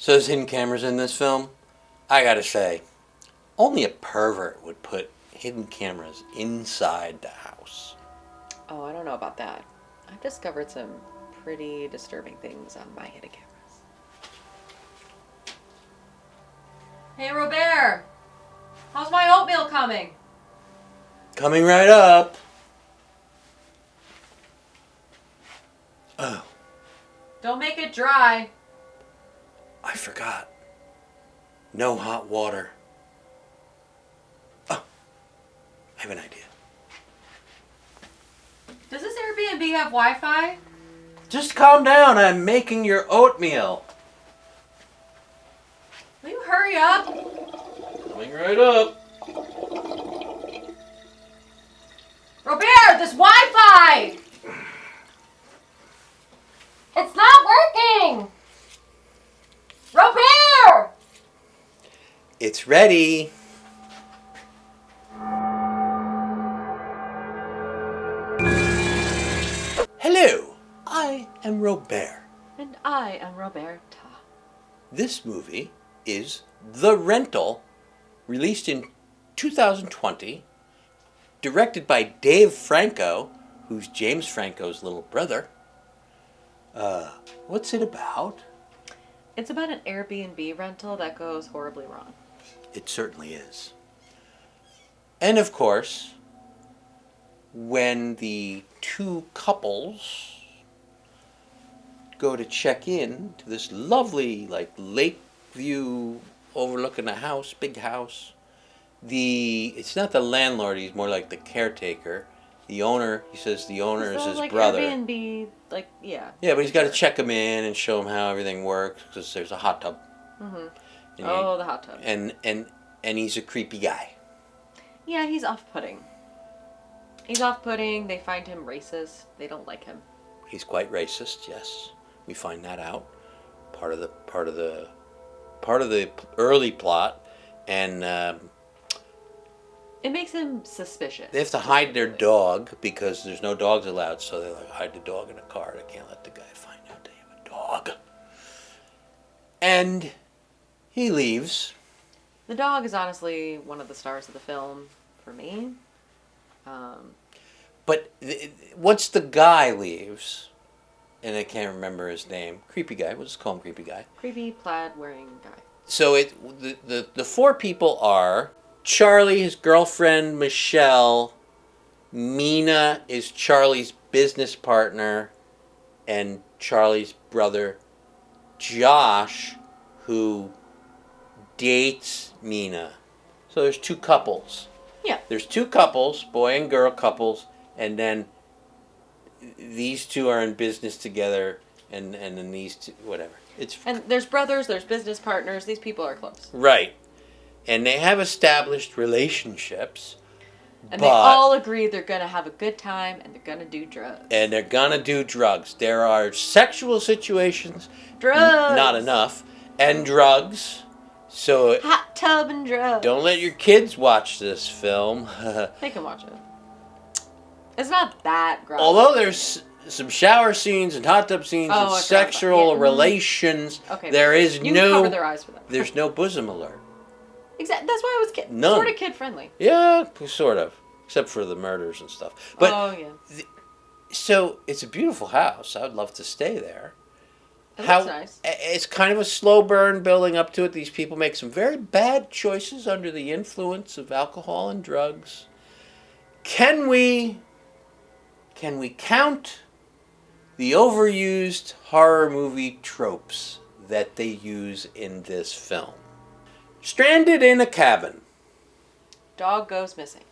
So there's hidden cameras in this film. I gotta say, only a pervert would put hidden cameras inside the house. Oh, I don't know about that. I've discovered some pretty disturbing things on my hidden cameras. Hey, Robert! How's my oatmeal coming? Coming right up. Oh. Don't make it dry. I forgot. No hot water. Oh. I have an idea. Does this Airbnb have Wi-Fi? Just calm down. I'm making your oatmeal. Will you hurry up? Coming right up. Robert, this Wi-Fi! It's not working! Robert! It's ready. Hello, I am Robert. And I am Roberta. This movie is The Rental, released in 2020, directed by Dave Franco, who's James Franco's little brother. What's it about? It's about an Airbnb rental that goes horribly wrong. It certainly is. And of course, when the two couples go to check in to this lovely, lake view overlooking a house, big house, it's not the landlord, he's more like the caretaker. The owner, he says the owner is his brother. Airbnb, yeah. Yeah, but he's got to check him in and show him how everything works because there's a hot tub. Mm-hmm. The hot tub. And he's a creepy guy. Yeah, he's off-putting. They find him racist. They don't like him. He's quite racist. Yes, we find that out. Part of the early plot, and it makes him suspicious. they have to hide their dog because there's no dogs allowed. So they hide the dog in a car. They can't let the guy find out they have a dog. And he leaves. The dog is honestly one of the stars of the film for me. But once the guy leaves, and I can't remember his name, creepy guy. We'll just call him creepy guy. Creepy plaid wearing guy. So the four people are Charlie, his girlfriend Michelle, Mina is Charlie's business partner, and Charlie's brother Josh, who dates Mina. So there's two couples. Yeah. There's two couples, boy and girl couples, and then these two are in business together, and then these two, whatever. And there's brothers, there's business partners. These people are close. Right. And they have established relationships. And they all agree they're going to have a good time and they're going to do drugs. And they're going to do drugs. There are sexual situations. Drugs. Not enough. And drugs. So hot tub and drugs. Don't let your kids watch this film. They can watch it. It's not that gross. Although there's some shower scenes and hot tub scenes and sexual relations, okay, there is you can cover their eyes for them. There's no bosom alert. Exactly. That's why it was None. sort of kid friendly. Yeah, sort of, except for the murders and stuff. But so it's a beautiful house. I would love to stay there. That's nice. It's kind of a slow burn building up to it. These people make some very bad choices under the influence of alcohol and drugs. Can we count the overused horror movie tropes that they use in this film? Stranded in a cabin. Dog goes missing.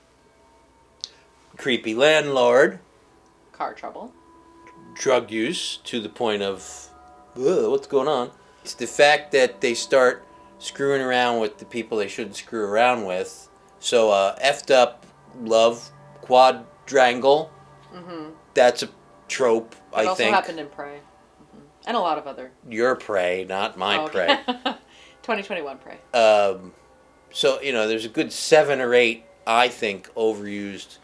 Creepy landlord. Car trouble. Drug use to the point of, what's going on? It's the fact that they start screwing around with the people they shouldn't screw around with. So, effed up love quadrangle. Mm-hmm. That's a trope, I think. It also happened in Prey. Mm-hmm. And a lot of other. Your Prey, not my Prey. 2021 Prey. So, there's a good 7 or 8, I think, overused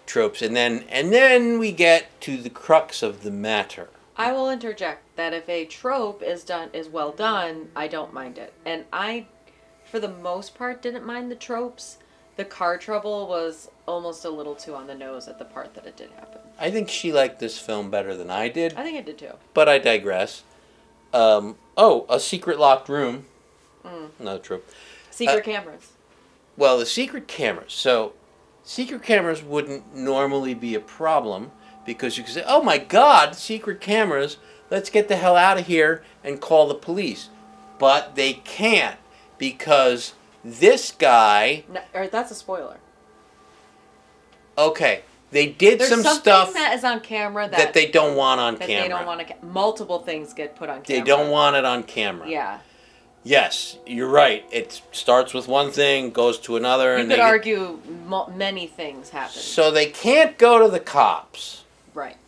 tropes. And then we get to the crux of the matter. I will interject. that if a trope is well done, I don't mind it. And I, for the most part, didn't mind the tropes. The car trouble was almost a little too on the nose at the part that it did happen. I think she liked this film better than I did. I think it did too. But I digress. A secret locked room. Another trope. Secret cameras. Well, the secret cameras. So, secret cameras wouldn't normally be a problem because you could say, oh my God, secret cameras, let's get the hell out of here and call the police. But they can't because this guy... No, or that's a spoiler. Okay, they did There's some something stuff that is on camera that they don't want on that camera. they don't want to... Multiple things get put on camera. They don't want it on camera. Yeah. Yes, you're right. It starts with one thing, goes to another. You could argue many things happen. So they can't go to the cops. Right.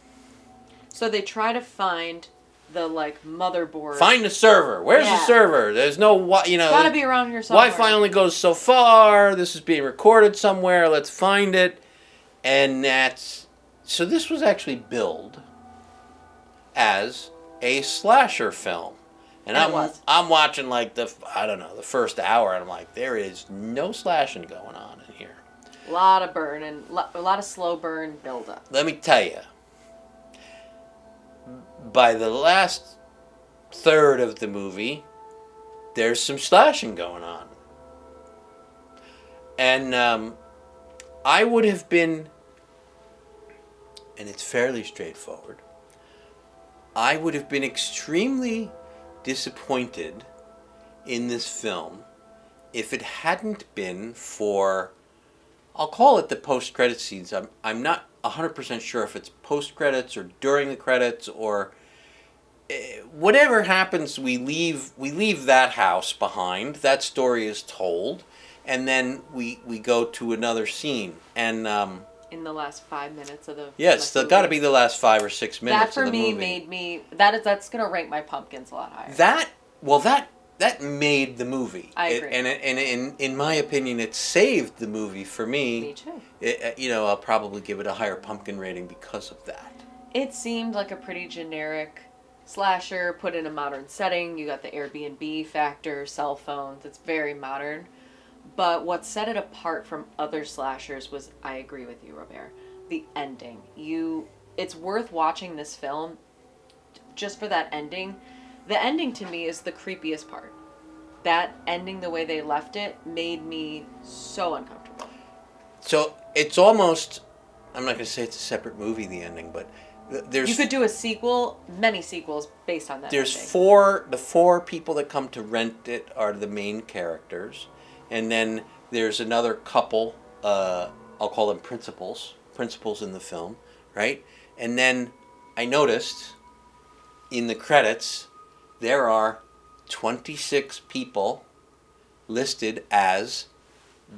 So they try to find the, like, motherboard. Find the server. Where's the server? There's no, you know. It's gotta be around here somewhere. Wi-Fi only goes so far. This is being recorded somewhere. Let's find it. And that's... So this was actually billed as a slasher film. And I'm watching like the first hour, and I'm like, there is no slashing going on in here. A lot of burn and a lot of slow burn buildup. Let me tell you, by the last third of the movie, there's some slashing going on. And I would have been, and it's fairly straightforward, I would have been extremely disappointed in this film if it hadn't been for, I'll call it the post-credit scenes. I'm not 100% sure if it's post-credits or during the credits or whatever happens. We leave that house behind. That story is told, and then we go to another scene. And in the last 5 minutes of the yes, it's got to be the last 5 or 6 minutes. That for of the me movie. made me that's gonna rank my pumpkins a lot higher. That made the movie. I agree. And in my opinion, it saved the movie for me. Me too. I'll probably give it a higher pumpkin rating because of that. It seemed like a pretty generic slasher put in a modern setting. You got the Airbnb factor, cell phones. It's very modern. But what set it apart from other slashers was, I agree with you, Robert, the ending. It's worth watching this film just for that ending. The ending to me is the creepiest part. That ending, the way they left it, made me so uncomfortable. So it's almost, I'm not going to say it's a separate movie, the ending, but there's... You could do a sequel, many sequels based on that There's ending. the four people that come to rent it are the main characters. And then there's another couple, I'll call them principals in the film, right? And then I noticed in the credits, there are 26 people listed as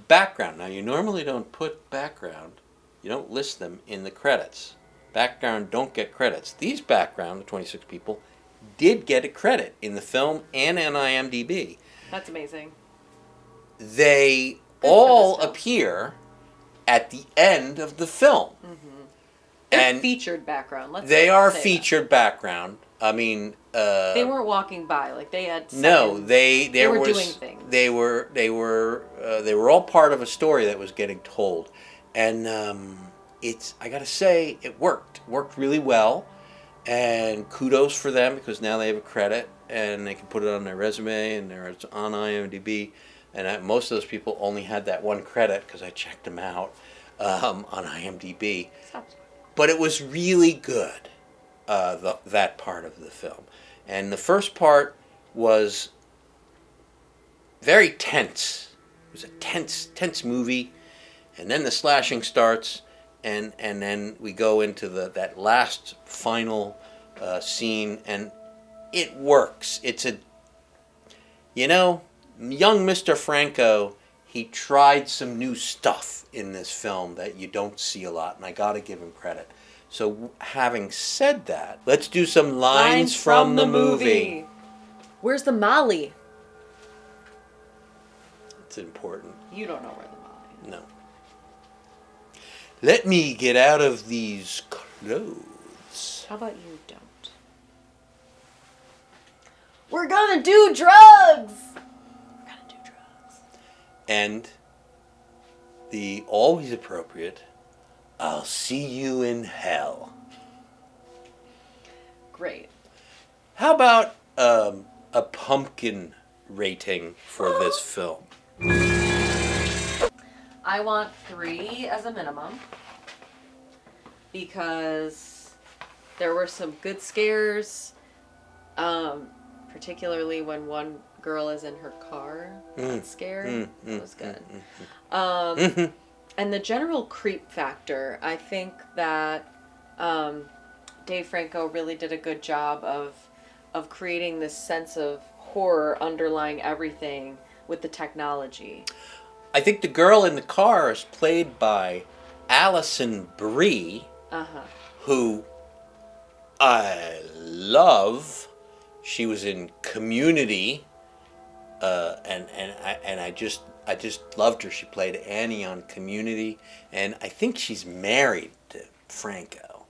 background. Now, you normally don't put background, you don't list them in the credits. Background don't get credits. These background, the 26 people, did get a credit in the film and on IMDb. That's amazing. They all appear at the end of the film. Mm-hmm. They're And featured background. They are featured background. I mean, they weren't walking by like they had. No, they were doing things. They were all part of a story that was getting told, and I gotta say it worked really well, and kudos for them because now they have a credit and they can put it on their resume and it's on IMDb. And most of those people only had that one credit because I checked them out on IMDb. But it was really good, that part of the film. And the first part was very tense. It was a tense movie. And then the slashing starts, and then we go into that last final scene, and it works. It's young Mr. Franco, he tried some new stuff in this film that you don't see a lot, and I gotta give him credit. So having said that, let's do some lines from the movie. Where's the Molly? It's important. You don't know where the Molly is. No. Let me get out of these clothes. How about you don't? We're gonna do drugs! We're gonna do drugs. And the always appropriate, I'll see you in hell. Great. How about a pumpkin rating for this film? I want 3 as a minimum. Because there were some good scares. Particularly when one girl is in her car got scared. That was good. And the general creep factor, I think that Dave Franco really did a good job of creating this sense of horror underlying everything with the technology. I think the girl in the car is played by Alison Brie, who I love. She was in Community, and I just loved her. She played Annie on Community, and I think she's married to Franco.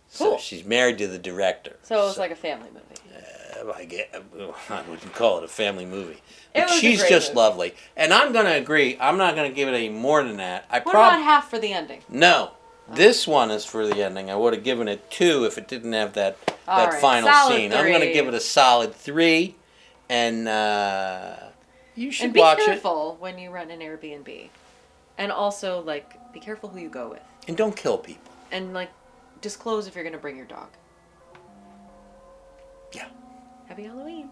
So Cool. she's married to the director. So it was like a family movie. I wouldn't call it a family movie. But It was a she's great just movie. lovely. And I'm going to agree. I'm not going to give it any more than that. What about half for the ending? No. This one is for the ending. I would have given it 2 if it didn't have that All right, final solid scene. I'm going to 3. give it a solid 3. And you should And be watch it. careful when you rent an Airbnb. And also, like, be careful who you go with. And don't kill people. And, like, disclose if you're going to bring your dog. Yeah. Happy Halloween.